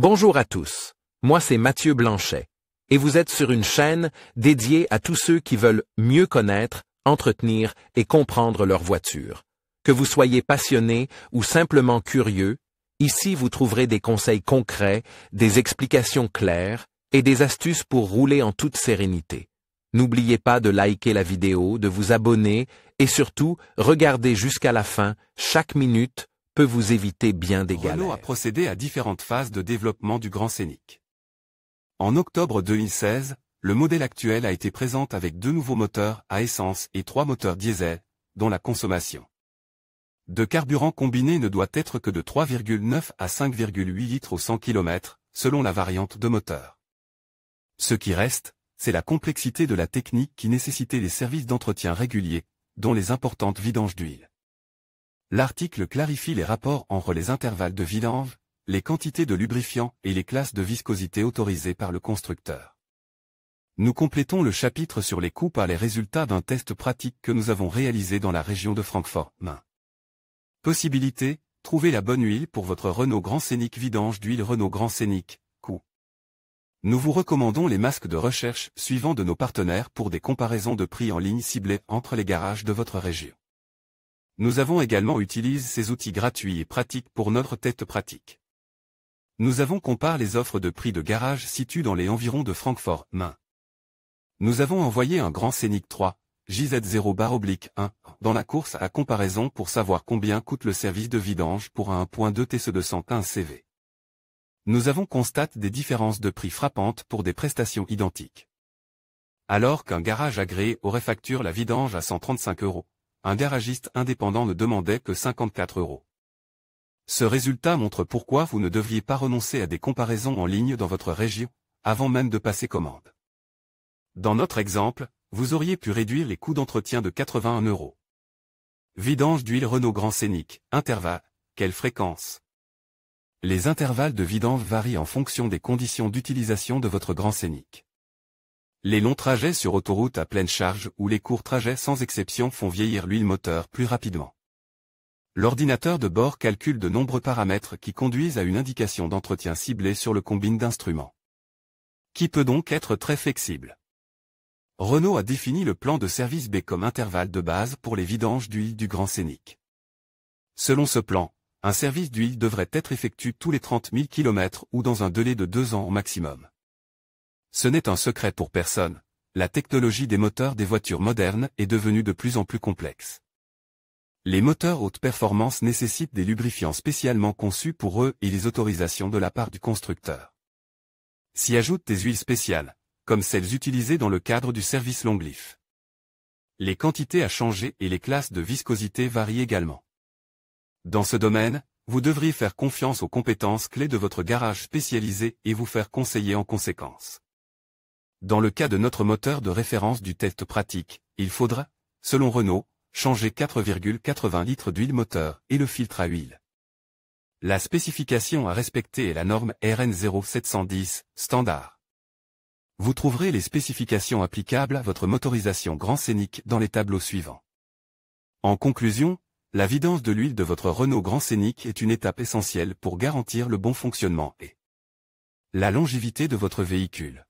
Bonjour à tous, moi c'est Mathieu Blanchet, et vous êtes sur une chaîne dédiée à tous ceux qui veulent mieux connaître, entretenir et comprendre leur voiture. Que vous soyez passionné ou simplement curieux, ici vous trouverez des conseils concrets, des explications claires et des astuces pour rouler en toute sérénité. N'oubliez pas de liker la vidéo, de vous abonner et surtout, regardez jusqu'à la fin, chaque minute peut vous éviter bien des galères. Renault a procédé à différentes phases de développement du Grand Scénic. En octobre 2016, le modèle actuel a été présenté avec 2 nouveaux moteurs à essence et 3 moteurs diesel, dont la consommation de carburant combiné ne doit être que de 3,9 à 5,8 litres au 100 km, selon la variante de moteur. Ce qui reste, c'est la complexité de la technique qui nécessitait les services d'entretien réguliers, dont les importantes vidanges d'huile. L'article clarifie les rapports entre les intervalles de vidange, les quantités de lubrifiant et les classes de viscosité autorisées par le constructeur. Nous complétons le chapitre sur les coûts par les résultats d'un test pratique que nous avons réalisé dans la région de Francfort-Main. Possibilité, trouver la bonne huile pour votre Renault Grand Scénic. Vidange d'huile Renault Grand Scénic, coût. Nous vous recommandons les masques de recherche suivants de nos partenaires pour des comparaisons de prix en ligne ciblées entre les garages de votre région. Nous avons également utilisé ces outils gratuits et pratiques pour notre test pratique. Nous avons comparé les offres de prix de garage situées dans les environs de Francfort-Main. Nous avons envoyé un Grand Scénic 3, JZ0/1, dans la course à comparaison pour savoir combien coûte le service de vidange pour un 1.2 TC215 CV. Nous avons constaté des différences de prix frappantes pour des prestations identiques. Alors qu'un garage agréé aurait facturé la vidange à 135 €, un garagiste indépendant ne demandait que 54 €. Ce résultat montre pourquoi vous ne devriez pas renoncer à des comparaisons en ligne dans votre région, avant même de passer commande. Dans notre exemple, vous auriez pu réduire les coûts d'entretien de 81 €. Vidange d'huile Renault Grand Scénic, intervalle, quelle fréquence? Les intervalles de vidange varient en fonction des conditions d'utilisation de votre Grand Scénic. Les longs trajets sur autoroute à pleine charge ou les courts trajets sans exception font vieillir l'huile moteur plus rapidement. L'ordinateur de bord calcule de nombreux paramètres qui conduisent à une indication d'entretien ciblée sur le combine d'instruments, qui peut donc être très flexible. Renault a défini le plan de service B comme intervalle de base pour les vidanges d'huile du Grand Scénic. Selon ce plan, un service d'huile devrait être effectué tous les 30 000 km ou dans un délai de 2 ans au maximum. Ce n'est un secret pour personne, la technologie des moteurs des voitures modernes est devenue de plus en plus complexe. Les moteurs haute performance nécessitent des lubrifiants spécialement conçus pour eux et les autorisations de la part du constructeur. S'y ajoutent des huiles spéciales, comme celles utilisées dans le cadre du service long life. Les quantités à changer et les classes de viscosité varient également. Dans ce domaine, vous devriez faire confiance aux compétences clés de votre garage spécialisé et vous faire conseiller en conséquence. Dans le cas de notre moteur de référence du test pratique, il faudra, selon Renault, changer 4,80 litres d'huile moteur et le filtre à huile. La spécification à respecter est la norme RN 0710, standard. Vous trouverez les spécifications applicables à votre motorisation Grand Scénic dans les tableaux suivants. En conclusion, la vidange de l'huile de votre Renault Grand Scénic est une étape essentielle pour garantir le bon fonctionnement et la longévité de votre véhicule.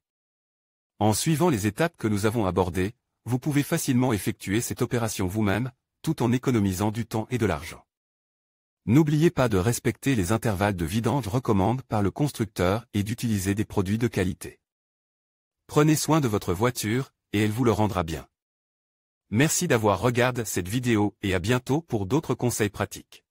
En suivant les étapes que nous avons abordées, vous pouvez facilement effectuer cette opération vous-même, tout en économisant du temps et de l'argent. N'oubliez pas de respecter les intervalles de vidange recommandés par le constructeur et d'utiliser des produits de qualité. Prenez soin de votre voiture, et elle vous le rendra bien. Merci d'avoir regardé cette vidéo et à bientôt pour d'autres conseils pratiques.